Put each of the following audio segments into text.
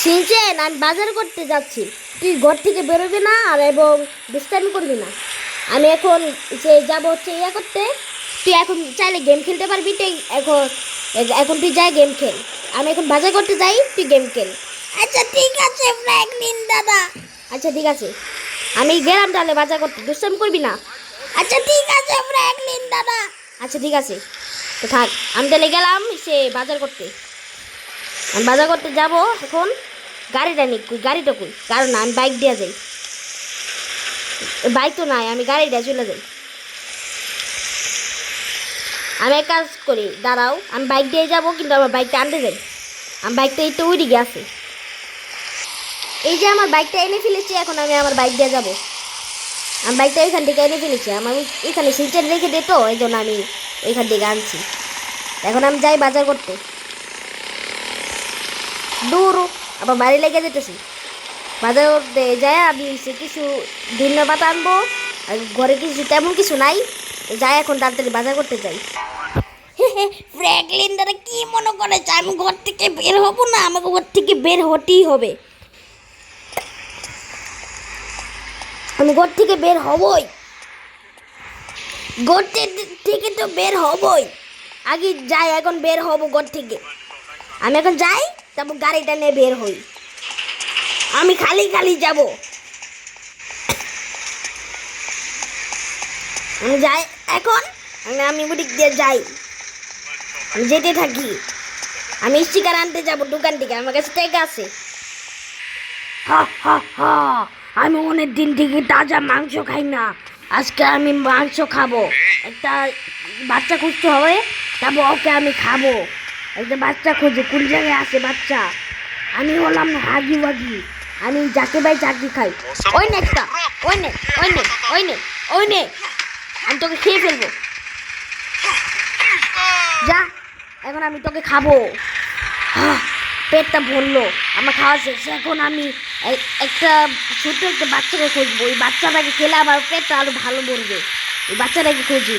Shin-chan, আমি বাজার করতে যাচ্ছি। তুই ঘর থেকে বেরোবি না আর এবং দুষ্টামি করবি না। আমি এখন সে যাব হচ্ছে ইয়া করতে। তুই এখন চাইলে গেম খেলতে পারবি। তুই এখন এখন তুই যাই গেম খেল। আমি এখন বাজার করতে যাই, তুই গেম খেল। আচ্ছা ঠিক আছে ফ্র্যাঙ্কলিন দাদা। আচ্ছা ঠিক আছে, আমি গেলাম তাহলে বাজার করতে, দুষ্টামি করবি না। আচ্ছা ঠিক আছে ফ্র্যাঙ্কলিন দাদা। আচ্ছা ঠিক আছে, তো থাক, আমি তাহলে গেলাম সে বাজার করতে। আমি বাজার করতে যাব এখন। গাড়িটা নিই, কই গাড়িটা কই? কারণ না, আমি বাইক দিয়ে যাই। বাইক তো নাই, আমি গাড়িটা চলে যাই। আমি এক কাজ করি, দাঁড়াও, আমি বাইক দিয়ে যাবো, কিন্তু আমার বাইকটা আনতে যাই। আমার বাইকটা এই তো ওই দিকে আছে। এই যে আমার বাইকটা এনে ফেলেছি, এখন আমি আমার বাইক দিয়ে যাবো। আমি বাইকটা ওইখান থেকে এনে ফেলেছি। আমার এখানে সিলচার রেখে দে, তো এই জন্য আমি ওইখান থেকে আনছি। এখন আমি যাই বাজার করতে। দূর, আবার বাড়ি লেগে যেতেছি। বাজার করতে যাই আমি কিছু ধন্যবাদ আনবো। আর ঘরে কিছু তেমন কিছু নাই, যাই এখন তাড়াতাড়ি বাজার করতে যাই। ফ্র্যাঙ্কলিন দাদা কি মনে করেছে আমি ঘর থেকে বের হব না? আমাকে ঘর থেকে বের হতেই হবে। আমি ঘর থেকে বের হবই, ঘর থেকে তো বের হবই। আগে যাই, এখন বের হব ঘর থেকে। আমি এখন যাই, তারপর গাড়িটা নিয়ে বের হই। আমি খালি খালি যাব। আমি যাই এখন। আমি ওদিক দিয়ে যাই, আমি যেতে থাকি। আমি স্টিকার আনতে যাব দোকান থেকে, আমার কাছে টাকা আছে। আমি অনেক দিন থেকে তাজা মাংস খাই না, আজকে আমি মাংস খাবো। একটা বাচ্চা খুঁজতে হবে, তারপর ওকে আমি খাবো। একটা বাচ্চা খুঁজে, কোন জায়গায় আছে বাচ্চা? আমি হলাম হাগি ওয়াগি, আমি যাকে ভাই চাকরি খাই। ওই নে একটা, ওই নে, ওই নে, ওই নে, ওই নে, আমি তোকে খেয়ে ফেলবো। যা, এখন আমি তোকে খাবো। পেটটা ভরলো, আমার খাওয়া শেষ। এখন আমি একটা ছোট্ট একটা বাচ্চাকে খুঁজবো। ওই বাচ্চাটাকে খেলে আমার পেটটা আরো ভালো ভরবে। ওই বাচ্চাটাকে খুঁজি।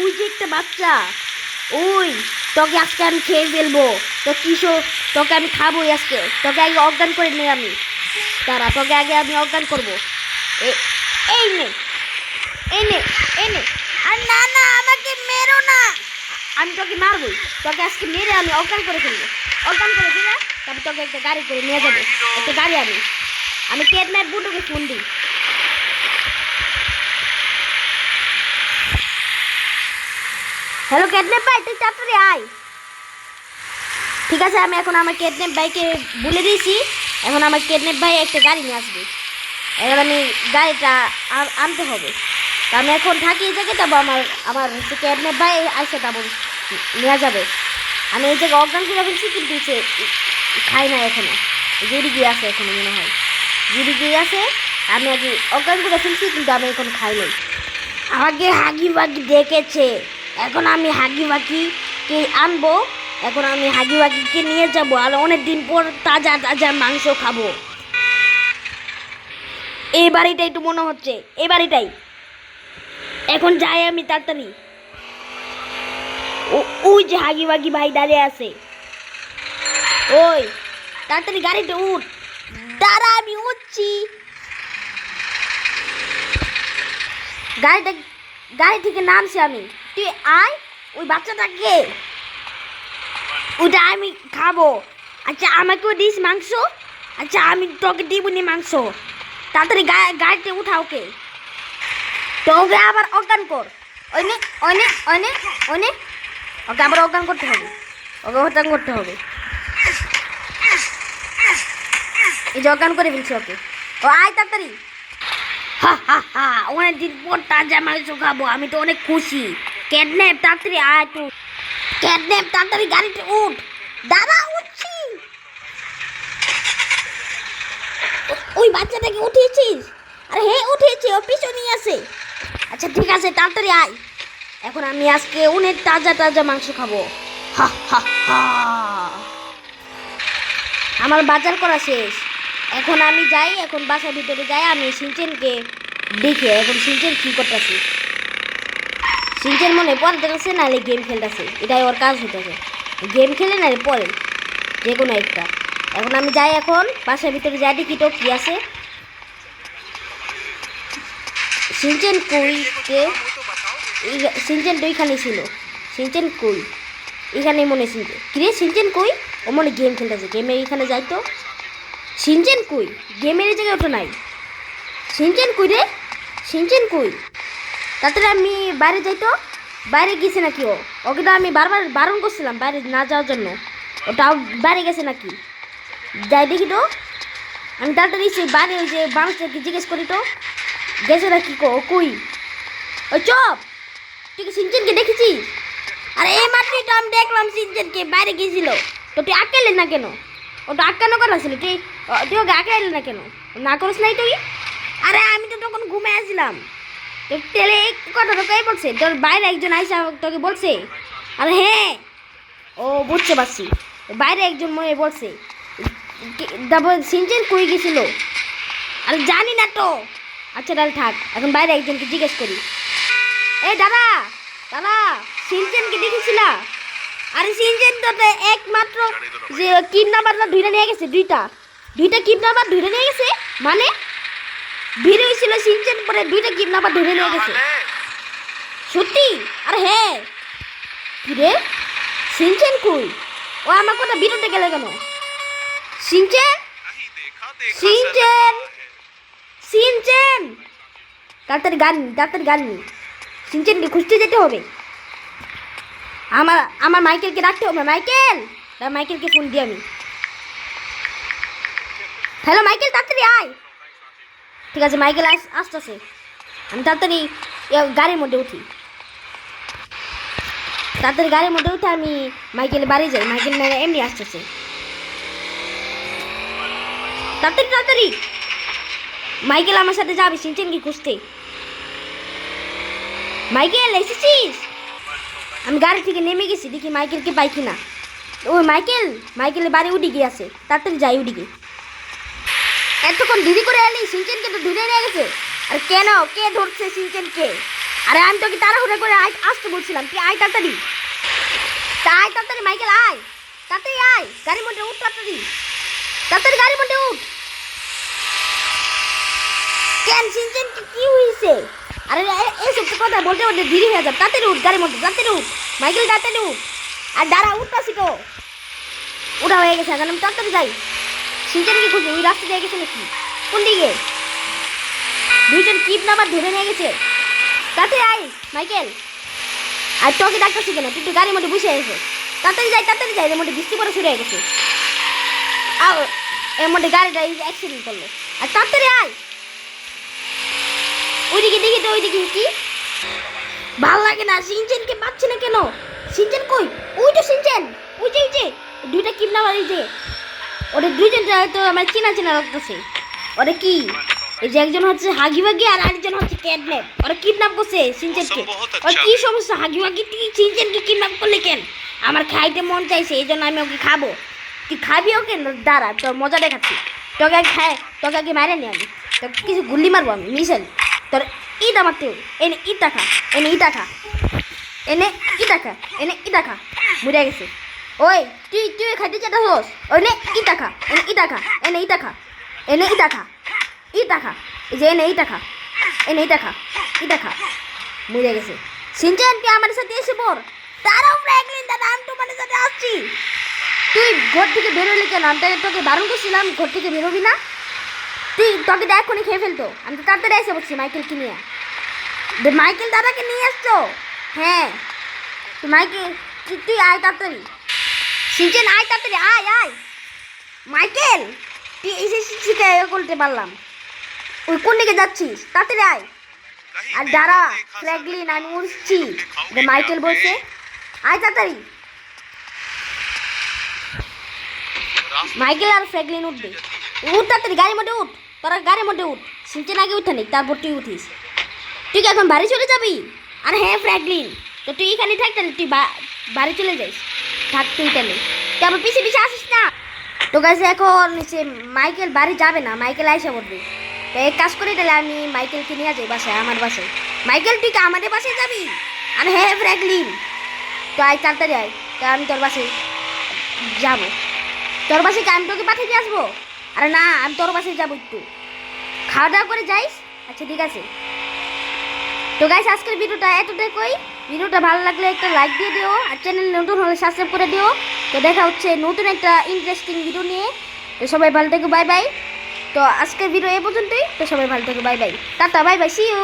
ওই যে একটা বাচ্চা, ওই তোকে আজকে আমি খেয়ে ফেলবো। তো কিশোর, তোকে আমি খাবোই আজকে। তোকে আগে অজ্ঞান করে নিই আমি। তারা তোকে আগে আমি অজ্ঞান করবো। এই নে, এই নে, এই নে। আর না না, আমাকে মেরো না। আমি তোকে মারবই, তোকে আজকে মেরে আমি অজ্ঞান করে ফেলবো। অজ্ঞান করে ফেলে তারপর তোকে একটা গাড়ি করে নিয়ে যাবো। একটা গাড়ি আমি কিডন্যাপ বুটোকে ফোন দিই। হ্যালো কিডন্যাপ ভাই, তুই তাড়াতাড়ি আয়। ঠিক আছে, আমি এখন আমার কিডন্যাপ ভাইকে বলে দিয়েছি। এখন আমার কিডন্যাপ ভাই একটা গাড়ি নিয়ে আসবে। এবার আমি গাড়িটা আনতে হবে। তা আমি এখন থাকি এই জায়গায়, তারপর আমার কিডন্যাপ ভাই আসে, তারপর নেওয়া যাবে। আমি এই জায়গায় অজ্ঞান করে ফেলছি, কিন্তু সে খাই না এখনো। জুড়ি গিয়ে আছে এখনো মনে হয়, জুড়ি গিয়ে আছে। আমি আগে অজ্ঞান করে ফেলছি, কিন্তু আমি এখন খাই নাই। আমাকে হাগি বাগি ডেকেছে, এখন আমি হাগি বাগিকে আনবো। এখন আমি হাগি বাগিকে নিয়ে যাবো, আর অনেকদিন পর তাজা তাজা মাংস খাবো। এই বাড়িটাই তো মনে হচ্ছে, এই বাড়িটাই। এখন যাই আমি তাড়াতাড়ি। ওই যে হাগি বাগি ভাই দাঁড়িয়ে আছে, ওই তাড়াতাড়ি গাড়িতে উঠ। দাঁড়া, আমি উঠছি। গাড়ি থেকে নামছি আমি, তুই আয়। ওই বাচ্চাটাকে, ওটা আমি খাবো। আচ্ছা আমাকেও দিস মাংস? আচ্ছা আমি তোকে দিবনি মাংস। তাড়াতাড়ি গাড়িতে উঠা ওকে। তোকে আবার অজ্ঞান কর। ওই নে, ওই নে, ওই নে, ওই নে। ওকে আবার অজ্ঞান করতে হবে, ওকে অজ্ঞান করতে হবে। এই যে অজ্ঞান করে ফেলছি ওকে। ও আয় তাড়াতাড়ি। অনেকদিন পর তাজা মাংস খাবো, আমি তো অনেক খুশি। কিডন্যাপ তাড়াতাড়ি আয় তুই। কিডন্যাপ তাড়াতাড়ি গাড়িতে উঠ। দাঁড়া, উঠছি। ওই বাচ্চাটাকে উঠিয়েছিস? আরে হ্যাঁ উঠিয়েছি, ও পিছনেই আছে। আচ্ছা ঠিক আছে, তাড়াতাড়ি আয়। এখন আমি আজকে অনেক তাজা তাজা মাংস খাবো। আমার বাজার করা শেষ। এখন আমি যাই, এখন বাসার ভিতরে যাই। আমি সিনচেনকে দেখে এখন সিনচেন কি করতেছি। সিনচেন মনে পড়তে গেছে, নাহলে গেম খেলতেছে। এটাই ওর কাজ হইতেছে, গেম খেলে না পরে যে কোনো একটা। এখন আমি যাই, এখন বাসার ভিতরে যাই, দেখি তো কি আছে। সিনচেন কই কে? সিনচেন তো এখানে ছিল। সিনচেন কই? এখানে মনে সিনচেন কি রে? সিনচেন কই? ও মনে গেম খেলতেছে। গেমের এখানে যাই তো। সিনচেন কই? গেমের এই জায়গায় ওটা নাই। সিনচেন কই রে? সিনচেন কই? তাড়াতাড়ি আমি বাইরে যাই তো। বাইরে গেছে নাকি ও? ওকে তো আমি বারবার বারণ করছিলাম বাইরে না যাওয়ার জন্য। ওটাও বাইরে গেছে নাকি? যাই দেখি তো। আমি তাড়াতাড়ি সেই বাইরে ওই যে মানুষটাকে জিজ্ঞেস করি তো গেছে নাকি কই। ওই চপ, তুই কি সিনচেনকে দেখেছিস? আরে এই মাত্রই তো আমি দেখলাম সিনচেনকে বাইরে গিয়েছিল। তো তুই আটকাইলি না কেন? ওটা আটকানো কথা ছিল, তুই তুই ওকে আটকাইলি না কেন? না করিস নাই তুই? আরে আমি তো তখন ঘুমে আসছিলাম। তো তেলে এই কথাটা কে বলছে? তোর বাইরে একজন আইসা তোকে বলছে? আরে হ্যাঁ, ও বুঝতে পারছি, বাইরে একজন মনে বলছে। তারপর সিনচেন কই গেছিল? আরে জানি না তো। আচ্ছা তাহলে থাক, এখন বাইরে একজনকে জিজ্ঞেস করি। এই দাদা, দাদা, সিনচেনকে দেখেছিলা? আরে সিনচেন তো একমাত্র যে কিডন্যাপাররা ধরে নিয়ে গেছে, দুইটা কিডন্যাপার ধরে নিয়ে গেছে। মানে ভিড় হয়েছিল সিনচেন, পরে দুইটা কিডন্যাপার ধরে নিয়ে গেছে। সত্যি? আরে হ্যাঁ। কি রে? সিনচেন কই? ও আমার কথা বিরুদ্ধে গেলে কেন? সিনচেন, সিনচেন, সিনচেন, তাড়াতাড়ি গান নি। সিনচেনকে খুঁজতে যেতে হবে। আমার মাইকেলকে রাখতে হবে। মাইকেলকে ফোন দিই আমি। হ্যালো মাইকেল, তাড়াতাড়ি আয়। ঠিক আছে, মাইকেল আসতেছে। আমি তাড়াতাড়ি গাড়ির মধ্যে উঠি। তাড়াতাড়ি গাড়ির মধ্যে উঠে আমি মাইকেলের বাড়ি যাই। মাইকেল এমনি আসতেছে। তাড়াতাড়ি তাড়াতাড়ি, মাইকেল আমার সাথে যাবে সিনচেনকে খুঁজতে। মাইকেল এসেছিস? আমি গাড়ি থেকে নেমে গেছি, দেখি মাইকেলকে পাই কিনা। ওই মাইকেলের বাড়ি উঠে গিয়ে আছে। তাড়াতাড়ি যাই উঠিকে। এতক্ষণ দেরি করে এলি, সিনচেনকে তো ধরে নিয়ে গেছে। আর কেন, কে ধরছে সিনচেনকে? আরে আমি তোকে তাড়াহুড়া করে আসতে বলছিলাম, তুই আয় তাড়াতাড়ি। আয় তাড়াতাড়ি মাইকেল, আয় তাড়াতাড়ি, আয় গাড়ির মধ্যে উঠ, তাড়াতাড়ি তাড়াতাড়ি গাড়ির মধ্যে উঠ। কেন সিনচেনকে কি হয়েছে? আরে এইসব কথা বলতে বলতে দেরি হয়ে যাবে। তাড়াতাড়ি উঠ গাড়ির মধ্যে, তাড়াতাড়ি উঠ মাইকেল, তাড়াতাড়ি উঠ। আর দাঁড়া, উঠতাছি তো। উঠা হয়ে গেছে, এখন আমি তাড়াতাড়ি যাই। সিনচেনকে খুঁজে ওই রাস্তা দিয়ে গেছে নাকি? কোন দিকে? দুইজন কিডন্যাপার ধরে নিয়ে গেছে। তাড়াতাড়ি আয় মাইকেল। আর তোকে ডাকতেছি কেন? তুই তো গাড়ির মধ্যে বসে গেছে। তাড়াতাড়ি যাই, এর মধ্যে বৃষ্টি পড়া শুরু হয়ে গেছে। আর এর মধ্যে গাড়িটা অ্যাক্সিডেন্ট করলো। আর তাড়াতাড়ি আয়। ওইদিকে দেখি তো, ওইদিকে কি ভাল লাগে না। সিনচেনকে পাচ্ছি না কেন? সিনচেন কই? ওই তো সিনচেন, ওই যে দুইটা কিডন্যাপার, এই যে ওদের দুইজন তো আমার চেনা লাগতেছে। ওরা কি? এই যে একজন হচ্ছে হাগিবাগি আর আরেকজন হচ্ছে ক্যাডন্যাপ। ওরা কিডন্যাপ করছে সিনচেনকে। ওর কি সমস্যা? হাগিবাগি তুই সিনচেনকে কিডন্যাপ করলে কেন? আমার খাইতে মন চাইছে, এই জন্য আমি ওকে খাবো। তুই খাবি ওকে? দাঁড়া, তোর মজা দেখাচ্ছি। তোকে আগে মারে নি আমি। তোকে কিছু গুল্লি মারবো আমি, মিশাল। তোর ইটা মারতে হবে। এনে ইটা খা, এনে ইটা খা, এনে ইটা খা, এনে ইটা খা। বুঝে গেছে? ওই তুই খাইতে চাটা হোস? ওই নে ইটা খা, এনে ইটা খা, এনে ইটা খা, এনে ইটা খা, ইটা খা। এই যে এনে ইটা খা, এনে ইটা খা, ইটা খা। বুঝে গেছে? সিনচেন তুই আমার সাথে এসে পড়। তারাও ফ্র্যাঙ্কলিন দাদা, আমি তোমার সাথে আসছি। তুই ঘর থেকে বেরোলি কেন? আমি তোকে বারণ করছিলাম ঘর থেকে বেরোবি না। তোকে তো এখনই খেয়ে ফেলতো। আমি তো তাড়াতাড়ি এসে বসছি মাইকেলকে নিয়ে। মাইকেল দাদাকে নিয়ে আসছো? হ্যাঁ, তুই আয় তাড়াতাড়ি। সিনচেন আয় তাড়াতাড়ি, আয় মাইকেল, তুই এসে শিখে করতে পারলাম। ওই কোন দিকে যাচ্ছিস? তাড়াতাড়ি আয়। আর দাঁড়া ফ্র্যাঙ্কলিন, আমি উঠছি। মাইকেল বলছে আয় তাড়াতাড়ি। মাইকেল আর ফ্র্যাঙ্কলিন উঠবে। উঠ তাড়াতাড়ি, গাড়ির মধ্যে উঠ। তোরা গাড়ির মধ্যে উঠ। সিনচেন আগে উঠে নেই, তারপর তুই উঠিস। তুই কি এখন বাড়ি চলে যাবি? আর হ্যাঁ ফ্র্যাঙ্কলিন, তো তুই এখানে থাক, তাহলে তুই বাড়ি চলে যাইস। থাক তুই তাহলে, তুই আবার পিছিয়ে আসিস না। তো কাছে এখন সে মাইকেল বাড়ি যাবে না, মাইকেল আইসা পড়বে। তো এক কাজ করি, তাহলে আমি মাইকেলকে নিয়ে যাই বাসায়, আমার বাসায়। মাইকেল তুই কি আমাদের বাসায় যাবি? আর হ্যাঁ ফ্র্যাঙ্কলিন, তো আয় তাড়াতাড়ি আয়, তো আমি তোর বাসায় যাবো। তোর বাসায় কি আমি তোকে পাঠিয়ে দিয়ে আসবো? আরে না, আমি তোর বাসায় যাবো একটু। খাওয়া দাওয়া করে যাইস? আচ্ছা ঠিক আছে। তো গাইস আজকের ভিডিওটা এতটুকুই। ভিডিওটা ভালো লাগলে একটা লাইক দিয়ে দিও, আর চ্যানেল নতুন হলে সাবস্ক্রাইব করে দিও। তো দেখা হচ্ছে নতুন একটা ইন্টারেস্টিং ভিডিও নিয়ে। তো সবাই ভালো থেকো, বাই বাই। তো আজকের ভিডিও এ পর্যন্তই। তো সবাই ভালো থেকো, bye bye, tata, bye bye, see you.